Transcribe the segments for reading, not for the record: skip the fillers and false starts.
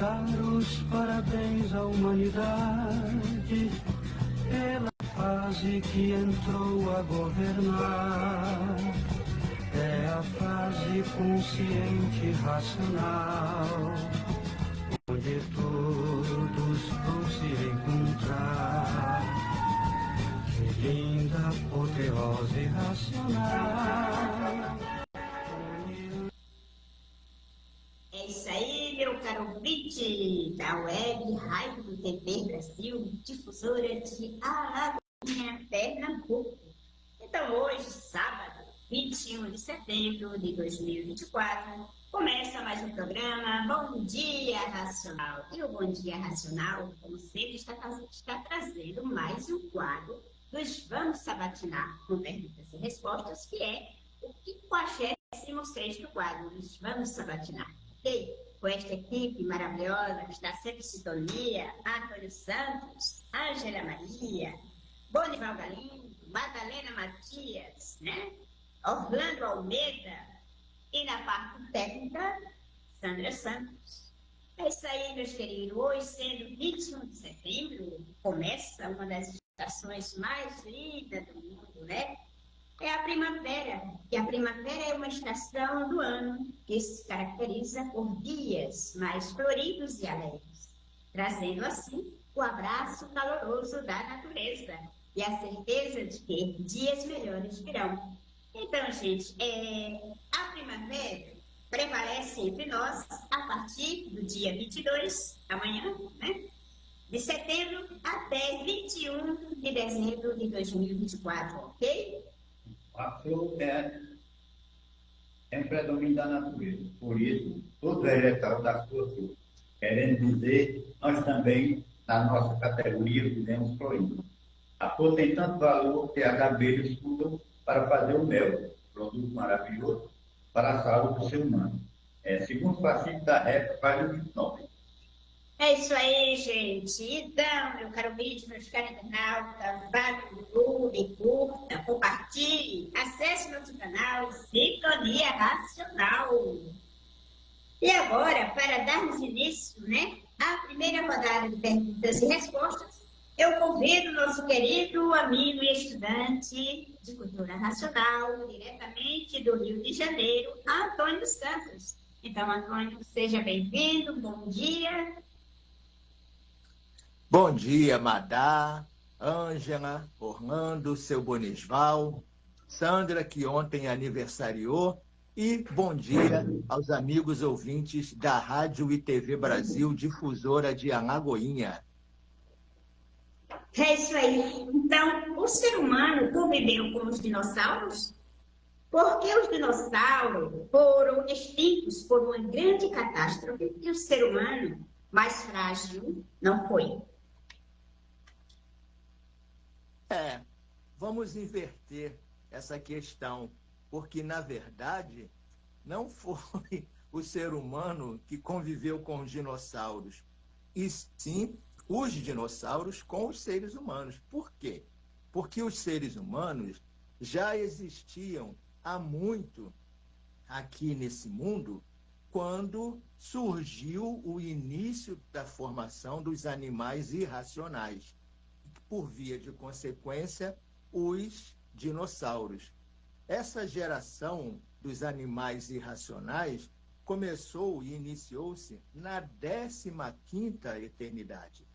dar os parabéns à humanidade pela fase que entrou a governar. É a fase consciente e racional, onde todos vão se encontrar. Que linda apoteose racional. É isso aí, meu caro ouvinte da Web Rádio TV Brasil, difusora de Alagoinha, Pernambuco. Então, hoje, sábado, 21 de setembro de 2024, começa mais um programa Bom Dia Racional. E o Bom Dia Racional, como sempre, está trazendo mais um quadro dos Vamos Sabatinar, com perguntas e respostas, que é o 56º quadro dos Vamos Sabatinar. Ok? Com esta equipe maravilhosa que está sempre em sintonia, Antônio Santos, Ângela Maria, Bonival Galindo, Madalena Matias, né? Orlando Almeida e na parte técnica, Sandra Santos. É isso aí, meus queridos. Hoje, sendo 21 de setembro, começa uma das estações mais lindas do mundo, né? É a primavera. E a primavera é uma estação do ano que se caracteriza por dias mais floridos e alegres, trazendo assim o abraço caloroso da natureza e a certeza de que dias melhores virão. Então, gente, a primavera prevalece entre nós a partir do dia 22, amanhã, né? De setembro até 21 de dezembro de 2024, ok? A flor é um predomínio da natureza. Por isso, todo vegetal dá sua flor. Querendo dizer, nós também, na nossa categoria, fizemos florindo. A flor tem tanto valor que as abelhas estudam para fazer o mel, produto maravilhoso para a saúde do ser humano. Segundo o Pacífico da época, faz o 29. É isso aí, gente. Então, meu caro vídeo, meus caros internautas, vá no YouTube, curta, compartilhe, acesse nosso canal Sintonia Racional. E agora, para darmos início, né, à primeira rodada de perguntas e respostas, eu convido o nosso querido amigo e estudante de cultura racional, diretamente do Rio de Janeiro, Antônio Santos. Então, Antônio, seja bem-vindo, bom dia. Bom dia, Madá, Ângela, Orlando, seu Bonisval, Sandra, que ontem aniversariou, e bom dia aos amigos ouvintes da Rádio e TV Brasil, difusora de Alagoinha. É isso aí. Então, o ser humano conviveu com os dinossauros? Porque os dinossauros foram extintos por uma grande catástrofe e o ser humano, mais frágil, não foi. Vamos inverter essa questão, porque, na verdade, não foi o ser humano que conviveu com os dinossauros, e sim os dinossauros com os seres humanos. Por quê? Porque os seres humanos já existiam há muito aqui nesse mundo quando surgiu o início da formação dos animais irracionais. Por via de consequência, os dinossauros. Essa geração dos animais irracionais começou e iniciou-se na 15ª eternidade.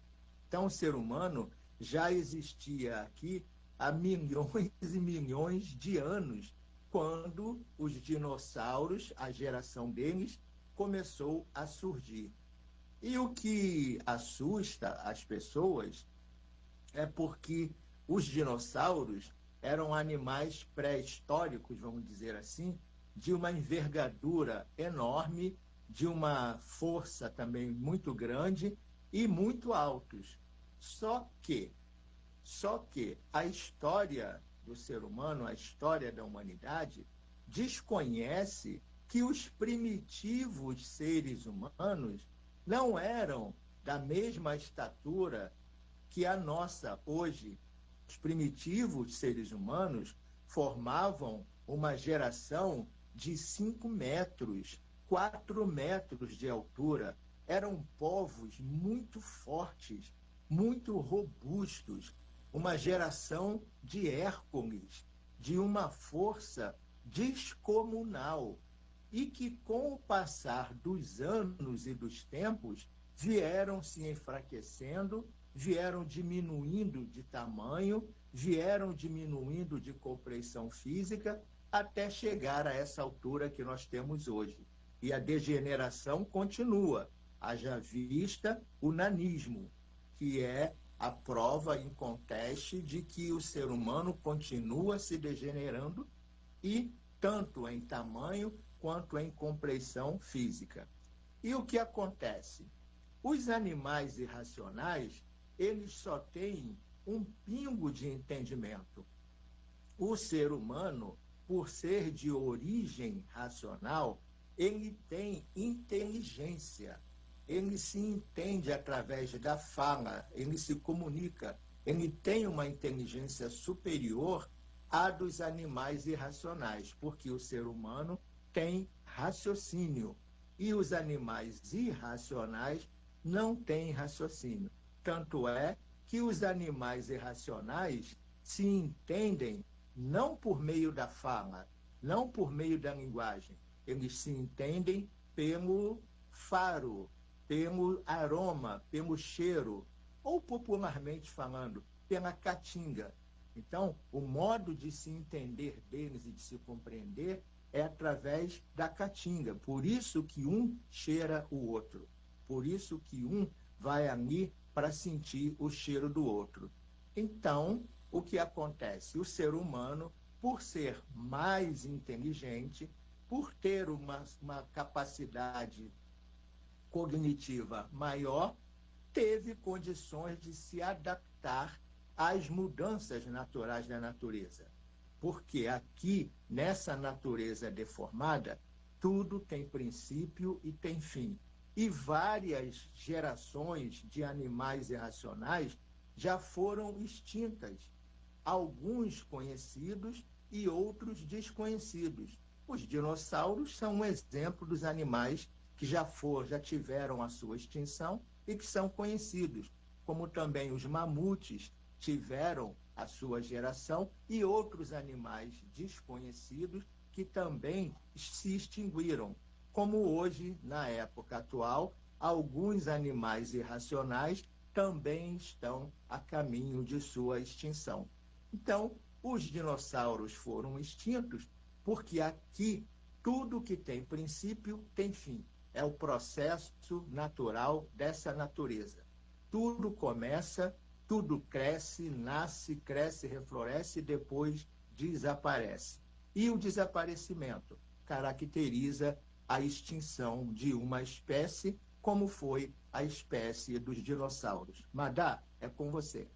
Então, o ser humano já existia aqui há milhões e milhões de anos, quando os dinossauros, a geração deles, começou a surgir. E o que assusta as pessoas é porque os dinossauros eram animais pré-históricos, vamos dizer assim, de uma envergadura enorme, de uma força também muito grande e muito altos. Só que a história do ser humano, a história da humanidade, desconhece que os primitivos seres humanos não eram da mesma estatura que a nossa hoje. Os primitivos seres humanos formavam uma geração de 5 metros, 4 metros de altura. eram povos muito fortes, muito robustos, uma geração de Hércules, de uma força descomunal, e que, com o passar dos anos e dos tempos, vieram se enfraquecendo, vieram diminuindo de tamanho, vieram diminuindo de compreensão física, até chegar a essa altura que nós temos hoje. E a degeneração continua, haja vista o nanismo, que é a prova inconteste de que o ser humano continua se degenerando, e tanto em tamanho quanto em compreensão física. E o que acontece? Os animais irracionais, eles só têm um pingo de entendimento. O ser humano, por ser de origem racional, ele tem inteligência. Ele se entende através da fala, ele se comunica, ele tem uma inteligência superior à dos animais irracionais, porque o ser humano tem raciocínio e os animais irracionais não têm raciocínio. Tanto é que os animais irracionais se entendem não por meio da fala, não por meio da linguagem, eles se entendem pelo faro, pelo aroma, pelo cheiro, ou popularmente falando, pela caatinga. Então, o modo de se entender deles e de se compreender é através da caatinga. Por isso que um cheira o outro. Por isso que um vai ali para sentir o cheiro do outro. Então, o que acontece? O ser humano, por ser mais inteligente, por ter uma capacidade cognitiva maior, teve condições de se adaptar às mudanças naturais da natureza. Porque aqui, nessa natureza deformada, tudo tem princípio e tem fim. E várias gerações de animais irracionais já foram extintas. Alguns conhecidos e outros desconhecidos. Os dinossauros são um exemplo dos animais que já tiveram a sua extinção e que são conhecidos, como também os mamutes tiveram a sua geração e outros animais desconhecidos que também se extinguiram, como hoje, na época atual, alguns animais irracionais também estão a caminho de sua extinção. Então, os dinossauros foram extintos porque aqui tudo que tem princípio tem fim. É o processo natural dessa natureza. Tudo começa, tudo cresce, nasce, cresce, refloresce e depois desaparece. E o desaparecimento caracteriza a extinção de uma espécie, como foi a espécie dos dinossauros. Madá, é com você.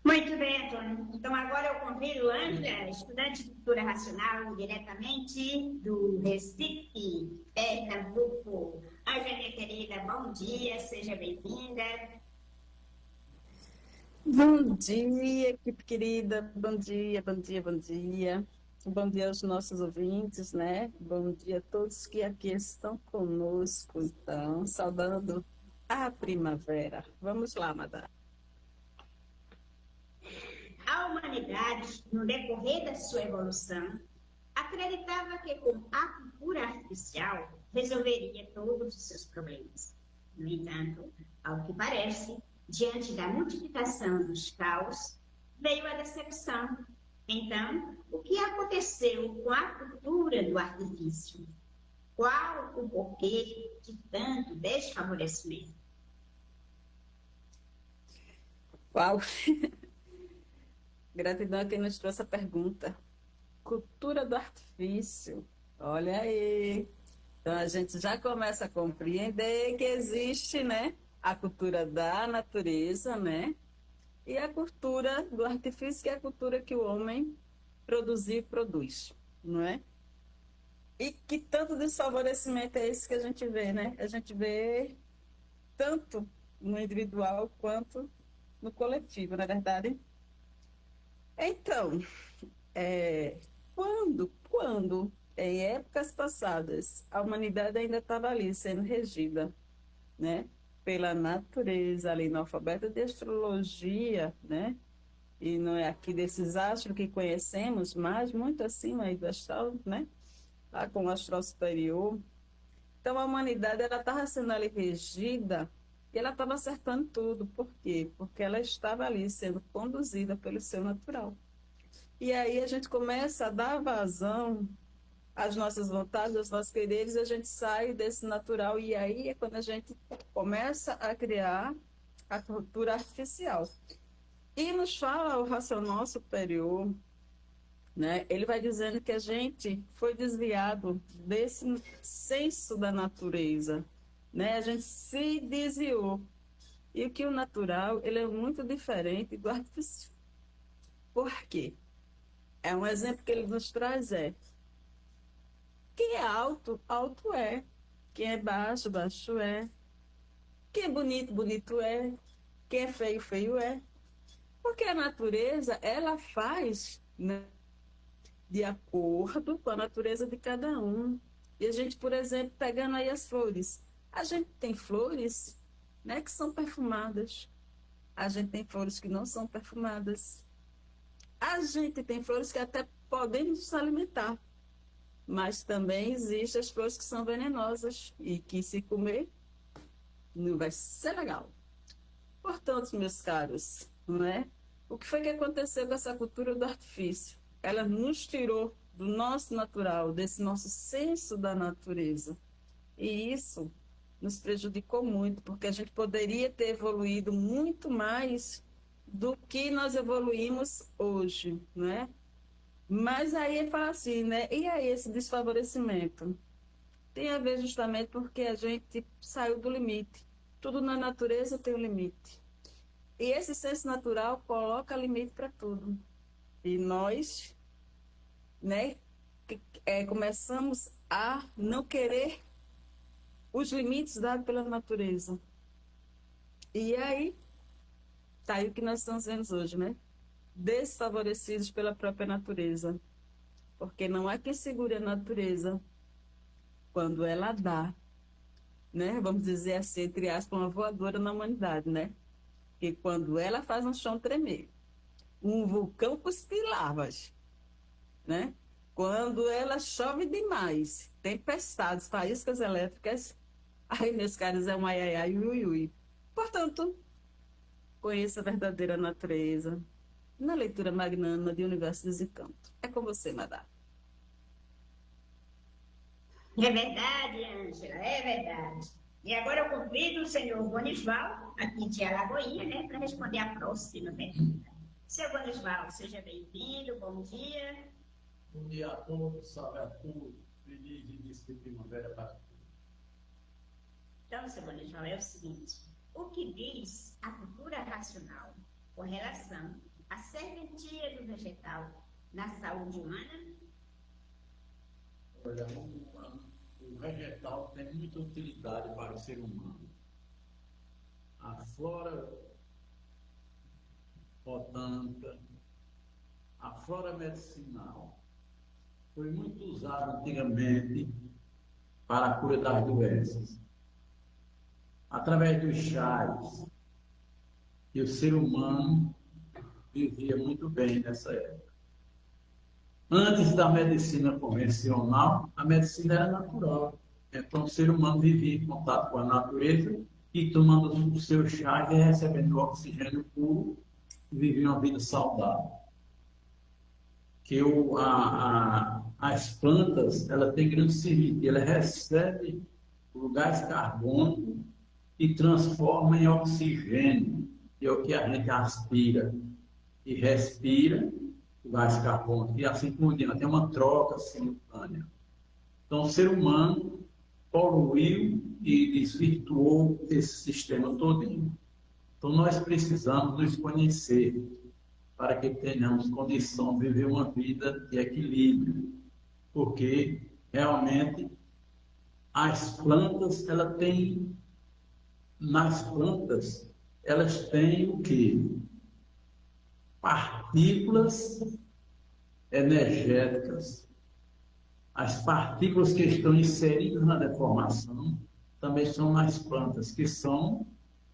Muito bem, Antônio. Então, agora eu convido Ângela, estudante de cultura racional, diretamente do Recife, Pernambuco. Ângela, minha querida, bom dia, seja bem-vinda. Bom dia, equipe querida. Bom dia, bom dia, bom dia. Bom dia aos nossos ouvintes, né? Bom dia a todos que aqui estão conosco, então, saudando a primavera. Vamos lá, Madá. A humanidade, no decorrer da sua evolução, acreditava que com a cultura artificial resolveria todos os seus problemas. No entanto, ao que parece, diante da multiplicação dos caos, veio a decepção. Então, o que aconteceu com a cultura do artifício? Qual o porquê de tanto desfavorecimento? Uau! Gratidão a quem nos trouxe a pergunta. Cultura do artifício. Olha aí. Então, a gente já começa a compreender que existe, né, a cultura da natureza, né, e a cultura do artifício, que é a cultura que o homem produziu e produz, não é? E que tanto desfavorecimento é esse que a gente vê, né? A gente vê tanto no individual quanto no coletivo, não é verdade? Então, quando em épocas passadas, a humanidade ainda estava ali sendo regida, né, pela natureza, ali no alfabeto de astrologia, né, e não é aqui desses astros que conhecemos, mas muito acima aí do astral, né, lá com o astral superior. Então a humanidade ela estava sendo ali regida e ela estava acertando tudo. Por quê? Porque ela estava ali sendo conduzida pelo seu natural. E aí a gente começa a dar vazão às nossas vontades, aos nossos quereres, a gente sai desse natural e aí é quando a gente começa a criar a cultura artificial. E nos fala o racional superior, né? Ele vai dizendo que a gente foi desviado desse senso da natureza, né? A gente se desviou. E que o natural, ele é muito diferente do artificial. Por quê? É um exemplo que ele nos traz quem é alto, alto é. Quem é baixo, baixo é. Quem é bonito, bonito é. Quem é feio, feio é. Porque a natureza, ela faz, né, de acordo com a natureza de cada um. E a gente, por exemplo, pegando aí as flores. A gente tem flores, né, que são perfumadas. A gente tem flores que não são perfumadas. A gente tem flores que até podem nos alimentar. Mas também existem as flores que são venenosas e que se comer não vai ser legal. Portanto, meus caros, não é? O que foi que aconteceu com essa cultura do artifício? Ela nos tirou do nosso natural, desse nosso senso da natureza. E isso nos prejudicou muito, porque a gente poderia ter evoluído muito mais do que nós evoluímos hoje, não é? Mas aí ele fala assim, né? E aí esse desfavorecimento? Tem a ver justamente porque a gente saiu do limite. Tudo na natureza tem um limite. E esse senso natural coloca limite para tudo. E nós, né, começamos a não querer os limites dados pela natureza. E aí, tá aí o que nós estamos vendo hoje, né? Desfavorecidos pela própria natureza. Porque não há quem segure a natureza quando ela dá, né? Vamos dizer assim, entre aspas, uma voadora na humanidade, né? Que quando ela faz um chão tremer, um vulcão cuspir lavas, né? Quando ela chove demais, tempestades, faíscas elétricas, aí, meus caros, é um ai, ai, ai, ui, ui. Portanto, conheça a verdadeira natureza na leitura magnânima de Universo Desencanto. É com você, Madá. É verdade, Ângela, é verdade. E agora eu convido o senhor Bonival, aqui de Alagoinha, né, para responder a próxima pergunta. Seu Bonival, seja bem-vindo, bom dia. Bom dia a todos, salve a todos, feliz início de primavera para todos. Então, seu Bonival, é o seguinte: o que diz a cultura racional com relação à serventia do vegetal na saúde humana? Olha, o vegetal tem muita utilidade para o ser humano. A flora botânica, a flora medicinal, foi muito usada antigamente para a cura das doenças. Através dos chás, e o ser humano vivia muito bem nessa época. Antes da medicina convencional, a medicina era natural. Então, o ser humano vivia em contato com a natureza e tomando o seu chá e recebendo oxigênio puro, vivia uma vida saudável. Que as plantas, ela tem grande serviço, ela recebe o gás carbônico e transforma em oxigênio, que é o que a gente aspira e respira, o gás carbônico, e assim por diante, é uma troca simultânea. Então, o ser humano poluiu e desvirtuou esse sistema todinho. Então, nós precisamos nos conhecer para que tenhamos condição de viver uma vida de equilíbrio, porque realmente as plantas, nas plantas, elas têm o quê? Partículas energéticas. as partículas que estão inseridas na deformação também são nas plantas, que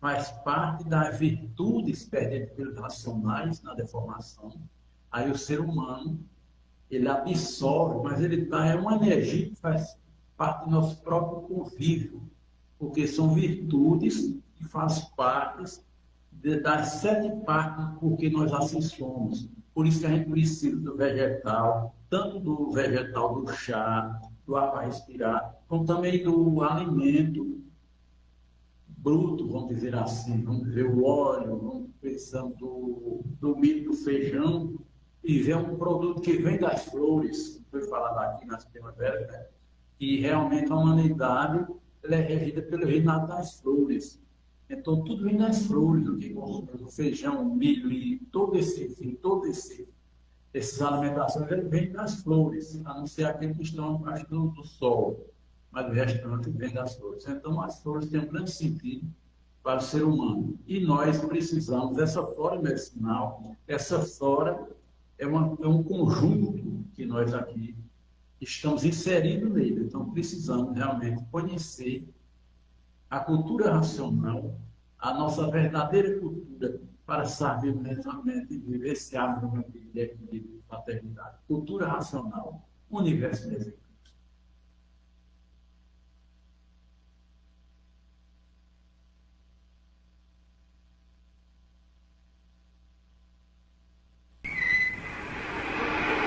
faz parte das virtudes perdidas pelos racionais na deformação. Aí o ser humano, ele absorve, mas ele é uma energia que faz parte do nosso próprio convívio, porque são virtudes que fazem parte das 7 partes porque nós assim somos. Por isso que a gente precisa do vegetal, tanto do vegetal do chá, do ar para respirar, como também do alimento bruto, vamos dizer assim, vamos ver o óleo, vamos pensando do milho, do feijão, e ver um produto que vem das flores, foi falado aqui nas primaveras, né? E realmente a humanidade ela é regida pelo reinado das flores. Então, tudo vem das flores, o feijão, o milho e essas alimentações vêm das flores, a não ser aqueles que estão embaixo do sol, mas o restante vem das flores. Então, as flores têm um grande sentido para o ser humano. E nós precisamos dessa flora medicinal. Essa flora é um conjunto que nós aqui estamos inseridos nele. Então, precisamos realmente conhecer a cultura racional, a nossa verdadeira cultura, para saber realmente viver esse hábito de equilíbrio e paternidade. Cultura racional, universo desenho.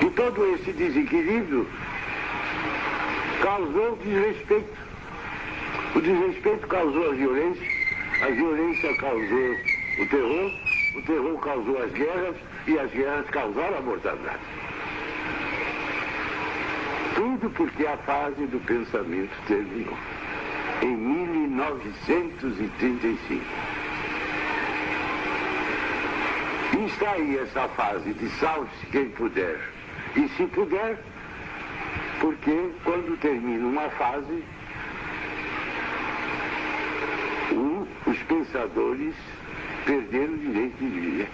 E todo esse desequilíbrio causou desrespeito. O desrespeito causou a violência causou o terror causou as guerras e as guerras causaram a mortandade. Tudo porque a fase do pensamento terminou. Em 1935. E está aí essa fase de salve-se quem puder. E se puder, porque quando termina uma fase, os pensadores perderam o direito de viver.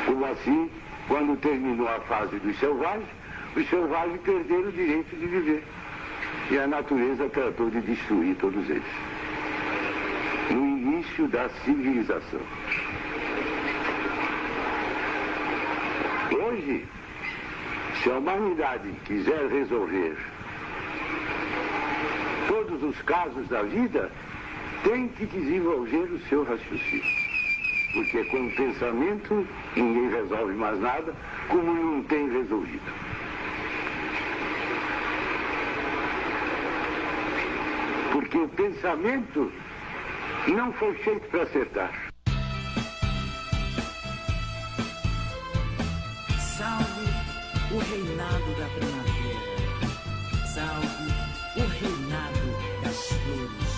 Como assim, quando terminou a fase dos selvagens, os selvagens perderam o direito de viver. E a natureza tratou de destruir todos eles. No início da civilização. Hoje, se a humanidade quiser resolver todos os casos da vida, tem que desenvolver o seu raciocínio. Porque com o pensamento ninguém resolve mais nada, como não tem resolvido. Porque o pensamento não foi feito para acertar. Salve o reinado da primavera. Salve o reinado das flores.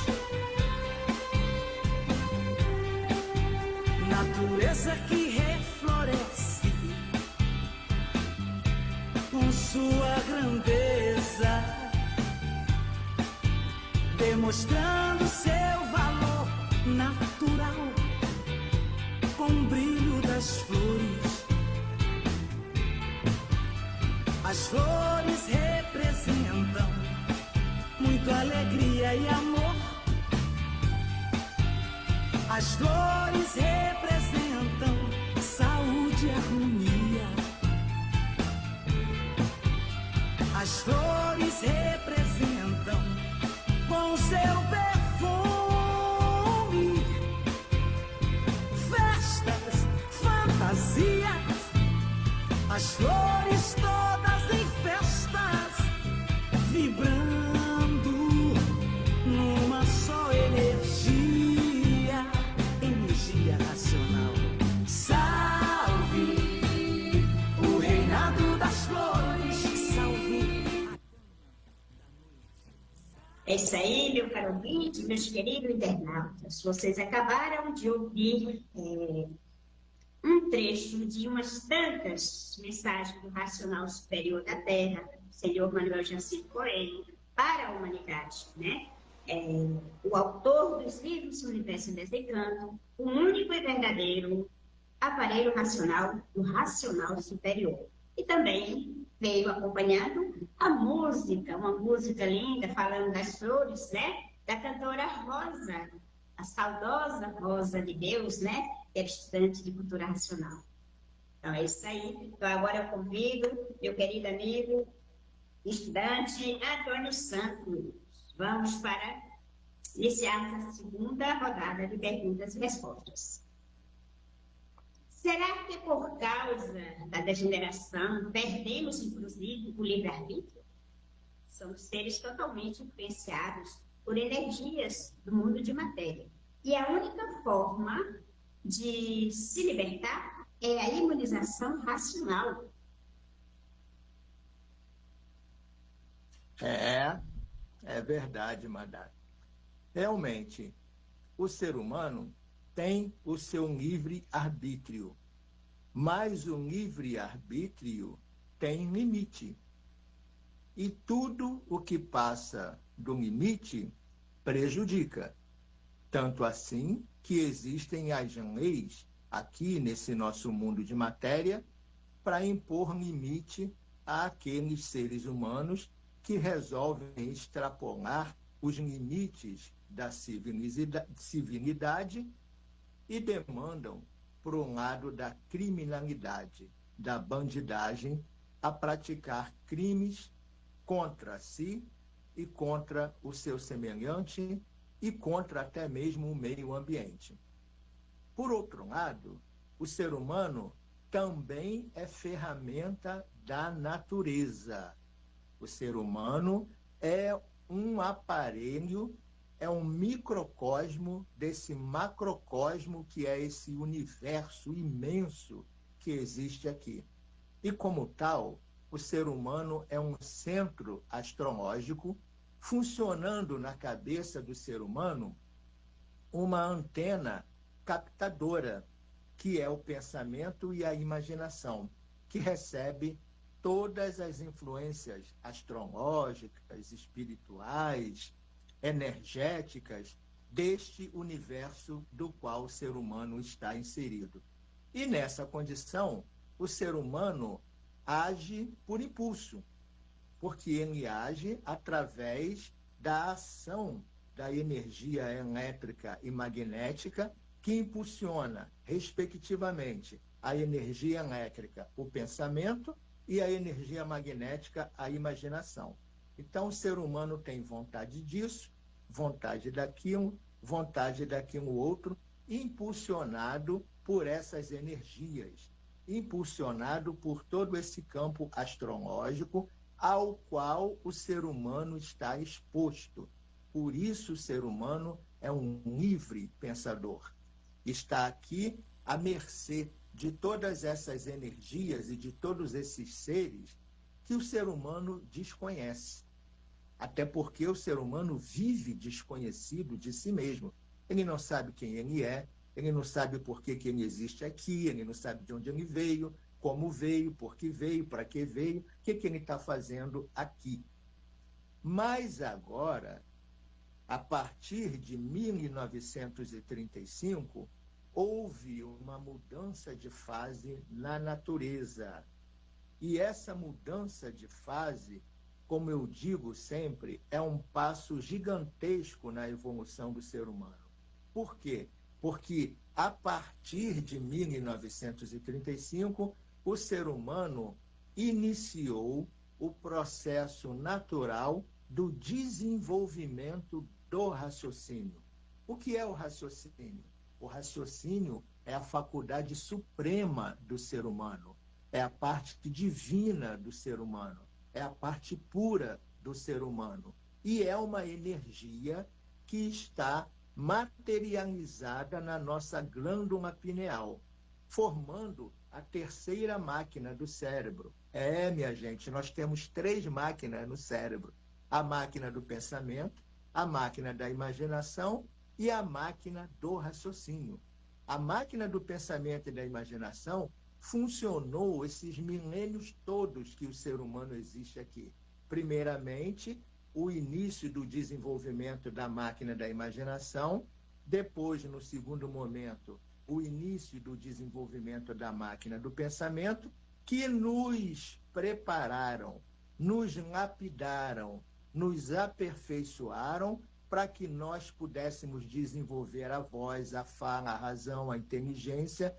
Natureza que refloresce com sua grandeza, demonstrando seu valor natural com o brilho das flores. As flores representam muito alegria e amor. As flores representam saúde e harmonia. As flores representam com seu perfume festas, fantasias. As flores todas em festas, vibrando numa só energia, energia racional. Salve o reinado das flores, salve. É isso aí, meu caro ouvinte, meus queridos internautas. Vocês acabaram de ouvir um trecho de umas tantas mensagens do Racional Superior da Terra, do senhor Manuel Jacinto Coelho, para a humanidade, né? O autor dos livros Universo em Desencanto, o único e verdadeiro aparelho racional do Racional Superior. E também veio acompanhando a música, uma música linda, falando das flores, né? Da cantora Rosa, a saudosa Rosa de Deus, né? Que era estudante de cultura racional. Então, é isso aí. Então, agora eu convido meu querido amigo, estudante Antônio Santos. Vamos para iniciarmos a segunda rodada de perguntas e respostas. Será que por causa da degeneração perdemos, inclusive, o livre-arbítrio? Somos seres totalmente influenciados por energias do mundo de matéria. E a única forma de se libertar é a imunização racional. É verdade, Madá. Realmente, o ser humano tem o seu livre-arbítrio, mas o livre-arbítrio tem limite. E tudo o que passa do limite prejudica. Tanto assim que existem as leis aqui nesse nosso mundo de matéria para impor limite àqueles seres humanos que resolvem extrapolar os limites da civilidade e demandam, por um lado da criminalidade, da bandidagem, a praticar crimes contra si e contra o seu semelhante e contra até mesmo o meio ambiente. Por outro lado, o ser humano também é ferramenta da natureza. O ser humano é um aparelho, é um microcosmo desse macrocosmo que é esse universo imenso que existe aqui. E como tal, o ser humano é um centro astrológico, funcionando na cabeça do ser humano uma antena captadora, que é o pensamento e a imaginação, que recebe todas as influências astrológicas, espirituais, energéticas deste universo do qual o ser humano está inserido. E nessa condição, o ser humano age por impulso, porque ele age através da ação da energia elétrica e magnética que impulsiona, respectivamente, a energia elétrica, o pensamento, e a energia magnética, a imaginação. Então, o ser humano tem vontade disso, vontade daquilo outro, impulsionado por essas energias, impulsionado por todo esse campo astrológico ao qual o ser humano está exposto. Por isso, o ser humano é um livre pensador. Está aqui à mercê de todas essas energias e de todos esses seres que o ser humano desconhece. Até porque o ser humano vive desconhecido de si mesmo. Ele não sabe quem ele é, ele não sabe por que ele existe aqui, ele não sabe de onde ele veio, como veio, por que veio, para que veio, o que ele está fazendo aqui. Mas agora, a partir de 1935, houve uma mudança de fase na natureza. E essa mudança de fase, como eu digo sempre, é um passo gigantesco na evolução do ser humano. Por quê? Porque a partir de 1935, o ser humano iniciou o processo natural do desenvolvimento do raciocínio. O que é o raciocínio? O raciocínio é a faculdade suprema do ser humano, é a parte divina do ser humano, é a parte pura do ser humano. E é uma energia que está materializada na nossa glândula pineal, formando a terceira máquina do cérebro. Minha gente, nós temos 3 máquinas no cérebro: a máquina do pensamento, a máquina da imaginação e a máquina do raciocínio. A máquina do pensamento e da imaginação funcionou esses milênios todos que o ser humano existe aqui. Primeiramente, o início do desenvolvimento da máquina da imaginação, depois, no segundo momento, o início do desenvolvimento da máquina do pensamento, que nos prepararam, nos lapidaram, nos aperfeiçoaram para que nós pudéssemos desenvolver a voz, a fala, a razão, a inteligência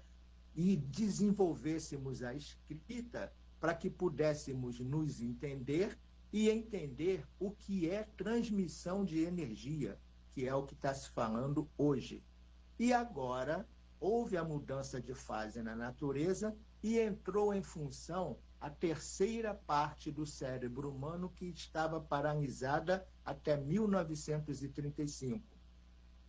e desenvolvêssemos a escrita para que pudéssemos nos entender e entender o que é transmissão de energia, que é o que está se falando hoje. E agora houve a mudança de fase na natureza e entrou em função a terceira parte do cérebro humano que estava paralisada até 1935,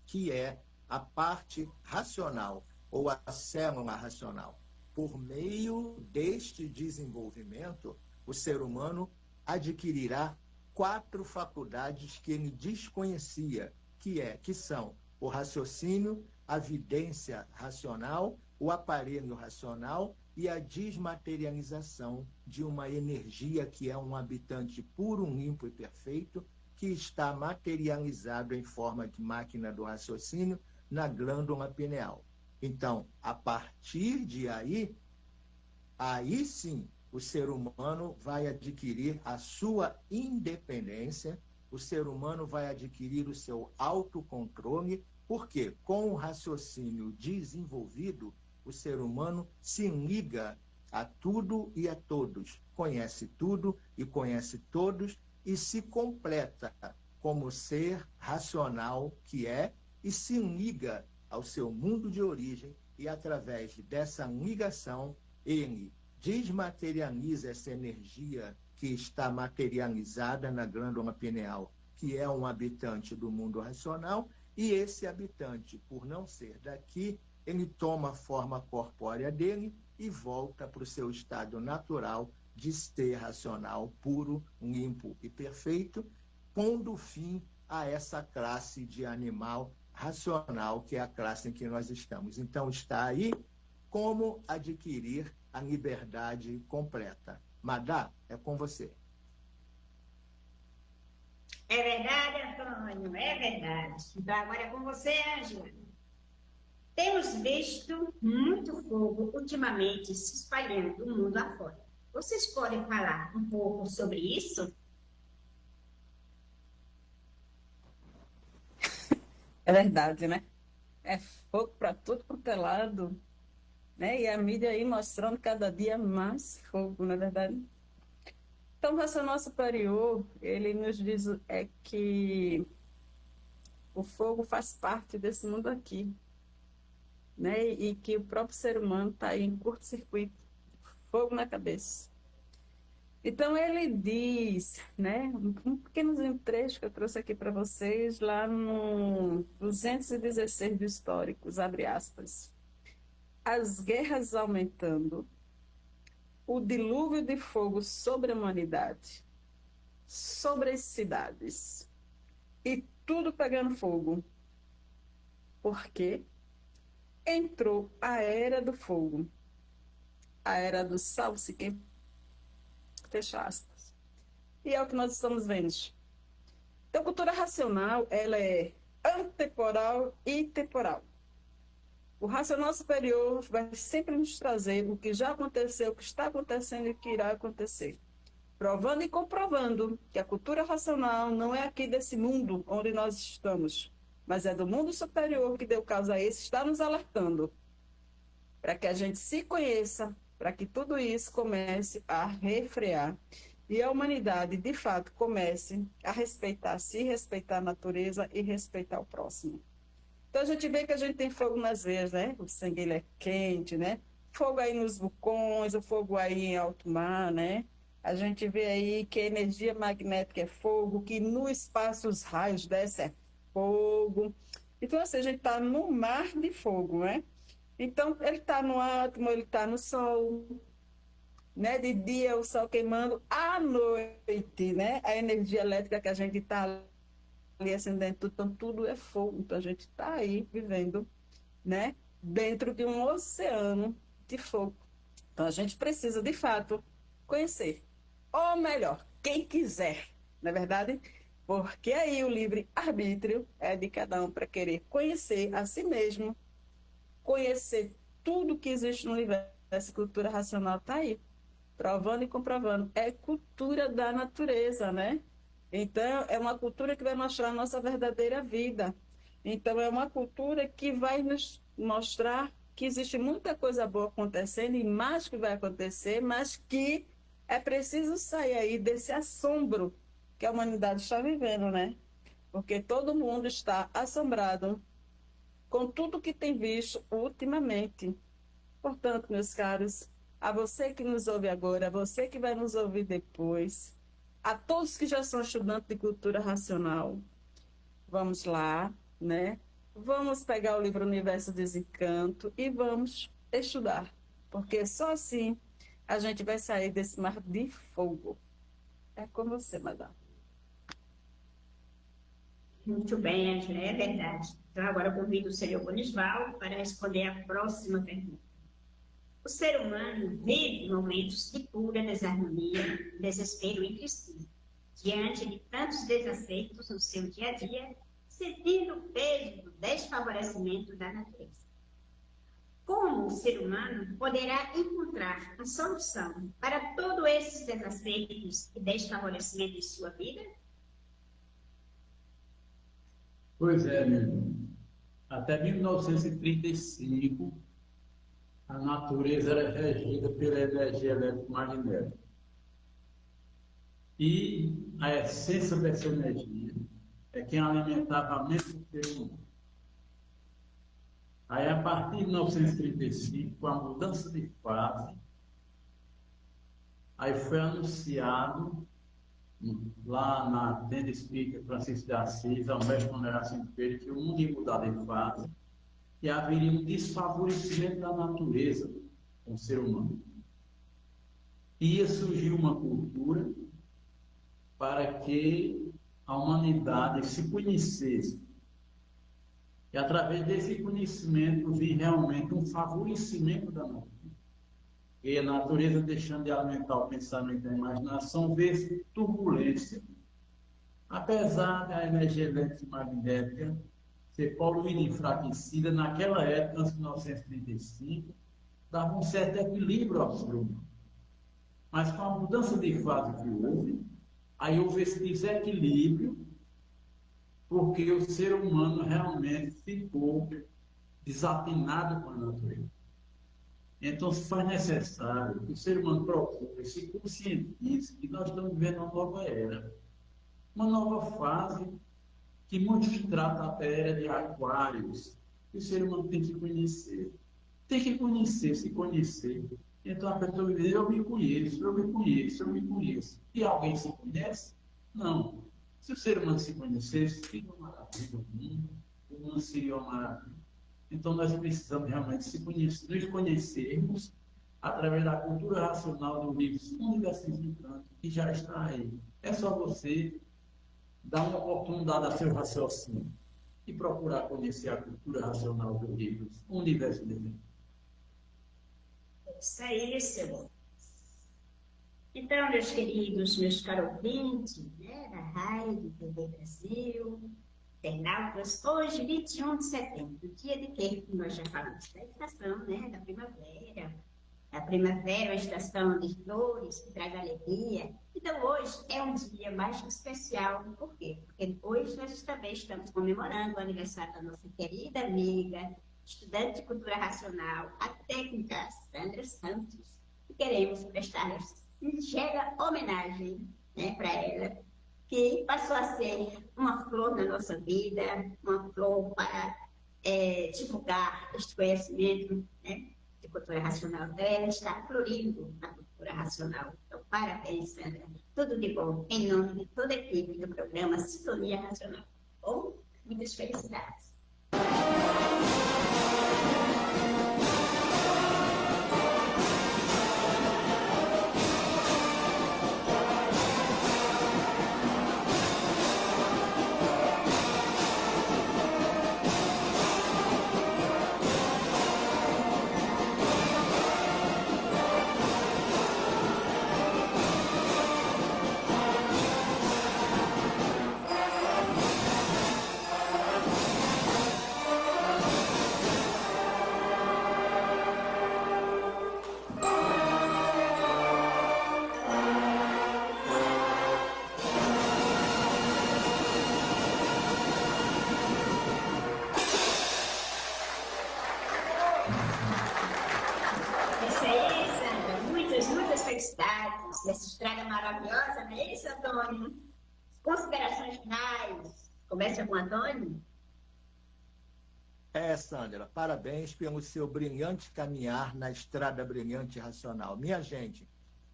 que é a parte racional, ou a célula racional. Por meio deste desenvolvimento, o ser humano adquirirá 4 faculdades que ele desconhecia, que são o raciocínio, a vidência racional, o aparelho racional e a desmaterialização de uma energia que é um habitante puro, limpo e perfeito, que está materializado em forma de máquina do raciocínio na glândula pineal. Então, a partir de aí sim, o ser humano vai adquirir a sua independência, o ser humano vai adquirir o seu autocontrole, porque com o raciocínio desenvolvido, o ser humano se liga a tudo e a todos, conhece tudo e conhece todos e se completa como ser racional que é e se liga ao seu mundo de origem e através dessa ligação ele desmaterializa essa energia que está materializada na glândula pineal, que é um habitante do mundo racional, e esse habitante, por não ser daqui, ele toma a forma corpórea dele e volta para o seu estado natural de ser racional, puro, limpo e perfeito, pondo fim a essa classe de animal racional, que é a classe em que nós estamos. Então, está aí como adquirir a liberdade completa. Madá, é com você. É verdade, Antônio, é verdade. Então, agora é com você, Ângela. Temos visto muito fogo ultimamente se espalhando do mundo afora. Vocês podem falar um pouco sobre isso? É verdade, né? É fogo para tudo quanto é lado, né? E a mídia aí mostrando cada dia mais fogo, não é verdade? Então, o racional superior, ele nos diz que o fogo faz parte desse mundo aqui, né? E que o próprio ser humano está aí em curto-circuito, fogo na cabeça. Então, ele diz, né? Um pequeno trecho que eu trouxe aqui para vocês, lá no 216 do Históricos, abre aspas. As guerras aumentando, o dilúvio de fogo sobre a humanidade, sobre as cidades, e tudo pegando fogo. Porque entrou a era do fogo, a era do salve-se quem, fecha aspas. E é o que nós estamos vendo. Então, a cultura racional, ela é antemporal e temporal. O racional superior vai sempre nos trazer o que já aconteceu, o que está acontecendo e o que irá acontecer. Provando e comprovando que a cultura racional não é aqui desse mundo onde nós estamos, mas é do mundo superior que deu causa a esse, está nos alertando para que a gente se conheça, para que tudo isso comece a refrear e a humanidade, de fato, comece a respeitar, se respeitar a natureza e respeitar o próximo. Então, a gente vê que a gente tem fogo nas veias, né? O sangue ele é quente, né? Fogo aí nos vulcões, o fogo aí em alto mar, né? A gente vê aí que a energia magnética é fogo, que no espaço os raios descem é fogo. Então, assim, a gente está no mar de fogo, né? Então, ele está no átomo, ele está no sol, né? De dia o sol queimando, à noite, né? A energia elétrica que a gente está ali acendendo, então tudo é fogo. Então a gente está aí vivendo, né? Dentro de um oceano de fogo. Então a gente precisa, de fato, conhecer. Ou melhor, quem quiser, não é verdade? Porque aí o livre-arbítrio é de cada um para querer conhecer a si mesmo, conhecer tudo que existe no universo. Essa cultura racional está aí. provando e comprovando. É cultura da natureza, né? Então, é uma cultura que vai mostrar a nossa verdadeira vida. Então, é uma cultura que vai nos mostrar que existe muita coisa boa acontecendo e mais que vai acontecer, mas que é preciso sair aí desse assombro que a humanidade está vivendo, né? Porque todo mundo está assombrado com tudo que tem visto ultimamente. Portanto, meus caros, a você que nos ouve agora, a você que vai nos ouvir depois, a todos que já são estudantes de cultura racional, vamos lá, né? Vamos pegar o livro Universo Desencanto e vamos estudar, porque só assim a gente vai sair desse mar de fogo. É com você, madame. Muito bem, Angela, é verdade. Então, agora eu convido o senhor Bonisval para responder a próxima pergunta. O ser humano vive momentos de pura desarmonia, desespero entre si, diante de tantos desacertos no seu dia a dia, sentindo o peso do desfavorecimento da natureza. Como o ser humano poderá encontrar a solução para todos esses desacertos e desfavorecimentos em sua vida? Pois é, meu irmão. Até 1935, a natureza era regida pela energia eletromagnética. E a essência dessa energia é quem alimentava a mente do ser humano. Aí, a partir de 1935, com a mudança de fase, aí foi anunciado lá na tenda espírita Francisco de Assis, ao mestre Ponderação Pereira, que o mundo ia mudar de fase, que haveria um desfavorecimento da natureza com o ser humano. Ia surgir uma cultura para que a humanidade se conhecesse. E através desse conhecimento vir realmente um favorecimento da natureza. E a natureza, deixando de alimentar o pensamento e a imaginação, vê turbulência. Apesar da energia eletromagnética ser poluída e enfraquecida, naquela época, antes de 1935, dava um certo equilíbrio ao ser humano. Mas com a mudança de fase que houve, aí houve esse desequilíbrio, porque o ser humano realmente ficou desafinado com a natureza. Então, se faz necessário que o ser humano procure se conscientize que nós estamos vivendo uma nova era, uma nova fase que muitos tratam até era de aquários, que o ser humano tem que conhecer. Tem que conhecer, se conhecer. Então, a pessoa diz, eu me conheço, eu me conheço, eu me conheço. E alguém se conhece? Não. Se o ser humano se conhecesse, seria uma maravilha o mundo seria uma maravilha. Então, nós precisamos realmente nos conhecermos através da cultura racional do livro Universo Desencanto, que já está aí. É só você dar uma oportunidade a seu raciocínio e procurar conhecer a cultura racional do livro Universo Desencanto. Isso aí, senhor. Então, meus queridos, meus caros ouvintes, né, da Rádio TV Brasil, internautas, hoje, 21 de setembro, dia de que nós já falamos da estação, né, da primavera. A primavera é uma estação de flores que traz alegria. Então, hoje é um dia mais especial. Por quê? Porque hoje nós também estamos comemorando o aniversário da nossa querida amiga, estudante de cultura racional, a técnica Sandra Santos, e queremos prestar singela homenagem, né, para ela, que passou a ser uma flor na nossa vida, uma flor para divulgar este conhecimento, né, de cultura racional. Então, ela está florindo na cultura racional. Então, parabéns, Sandra. Tudo de bom, em nome de toda a equipe do programa Sintonia Racional. Bom, muitas felicidades. maravilhosa, não é isso, Antônio? Considerações finais. Começa com o Antônio. Sandra, parabéns pelo seu brilhante caminhar na estrada brilhante e racional. Minha gente,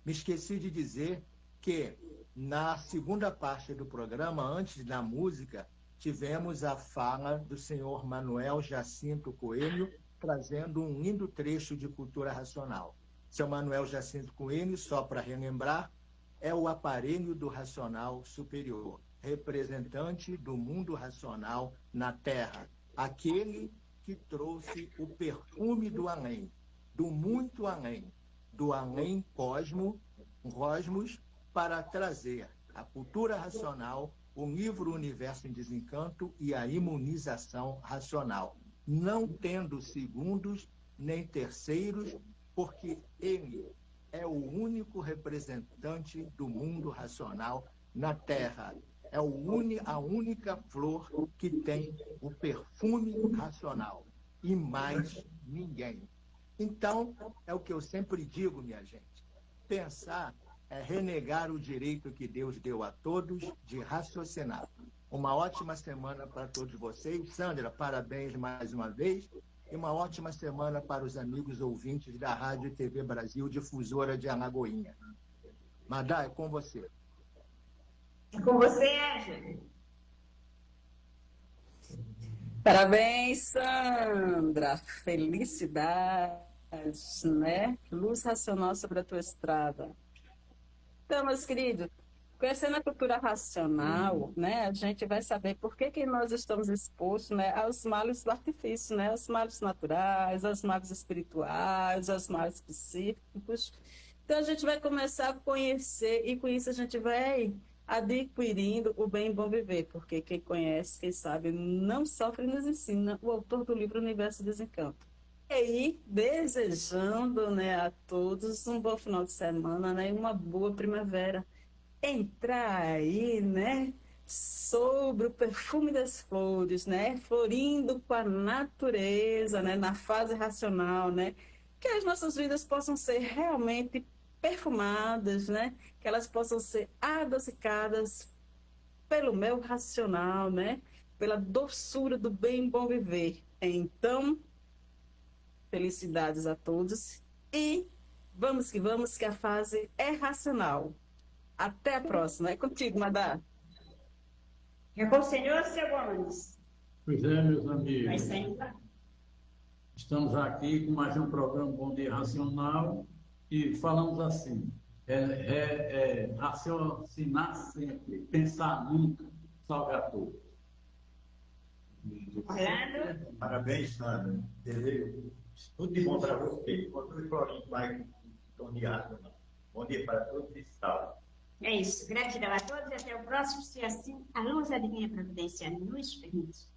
me esqueci de dizer que na segunda parte do programa, antes da música, tivemos a fala do senhor Manuel Jacinto Coelho, trazendo um lindo trecho de cultura racional. Seu Manuel Jacinto Coelho, só para relembrar, é o aparelho do racional superior, representante do mundo racional na Terra, aquele que trouxe o perfume do além, do muito além, do além cosmos, para trazer a cultura racional, o livro Universo em Desencanto e a imunização racional, não tendo segundos nem terceiros, porque ele é o único representante do mundo racional na Terra. É a única flor que tem o perfume racional, e mais ninguém. Então, é o que eu sempre digo, minha gente, pensar é renegar o direito que Deus deu a todos de raciocinar. Uma ótima semana para todos vocês. Sandra, parabéns mais uma vez. E uma ótima semana para os amigos ouvintes da Rádio e TV Brasil, difusora de Alagoinha. Madá, é com você. É com você, Ângela. Parabéns, Sandra. Felicidades, né? Luz racional sobre a tua estrada. Então, meus queridos, conhecendo a cultura racional, né, a gente vai saber por que nós estamos expostos, né, aos males do artifício, né, aos males naturais, aos males espirituais, aos males psíquicos. Então, a gente vai começar a conhecer e com isso a gente vai adquirindo o bem e bom viver, porque quem conhece, quem sabe, não sofre e nos ensina, o autor do livro Universo Desencanto. E aí, desejando, né, a todos um bom final de semana, né, e uma boa primavera. Entrar aí, né, sobre o perfume das flores, né, florindo com a natureza, né, na fase racional, né, que as nossas vidas possam ser realmente perfumadas, né, que elas possam ser adocicadas pelo meu racional, né, pela doçura do bem e bom viver. Então, felicidades a todos e vamos, que a fase é racional. Até a próxima. É contigo, Madá. É com o senhor, seu Gomes. Pois é, meus Vai amigos. saindo lá. Estamos aqui com mais um programa Bom Dia Racional e falamos assim, raciocinar sempre, pensar nunca, salve a todos. Orlando. Parabéns, Sandra. Desejo tudo de bom para você. Outro Florinho vai tornear. Bom dia para todos e salve. É isso. Gratidão a todos e até o próximo, se assim a luz da divina providência nos permite.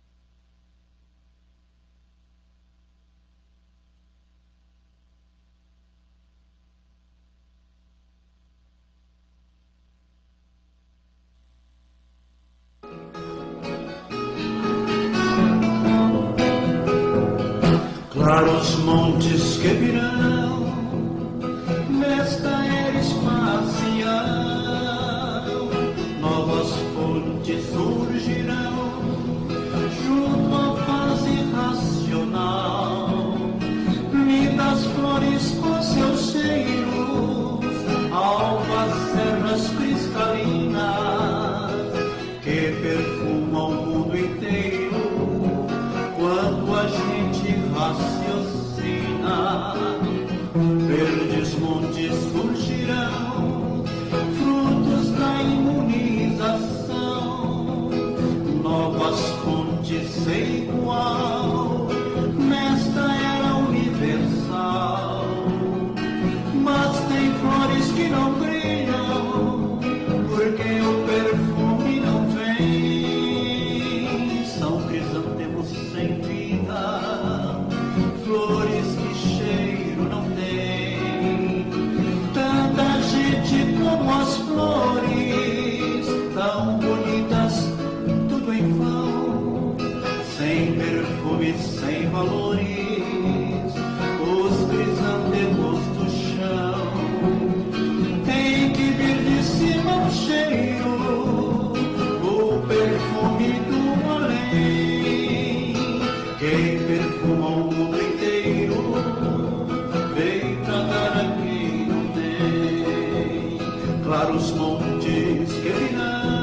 Claros montes que virão nesta era espacial, novas fontes surgirão junto à fase racional. Lindas flores com seus cheiros, alvas serras cristalinas que perfumam o mundo inteiro quando a gente raciocina. Verdes montes surgirão, frutos da imunização, novas fontes sem igual nesta era universal. Mas tem flores que não brilham, porque o perfume não vem. São crisantemos sem vida, flores que cheiro não tem. Tanta gente como as flores, tão bonitas, tudo em vão, sem perfume, sem valores, os crisantemos do chão. Tem que vir de para os montes que virão.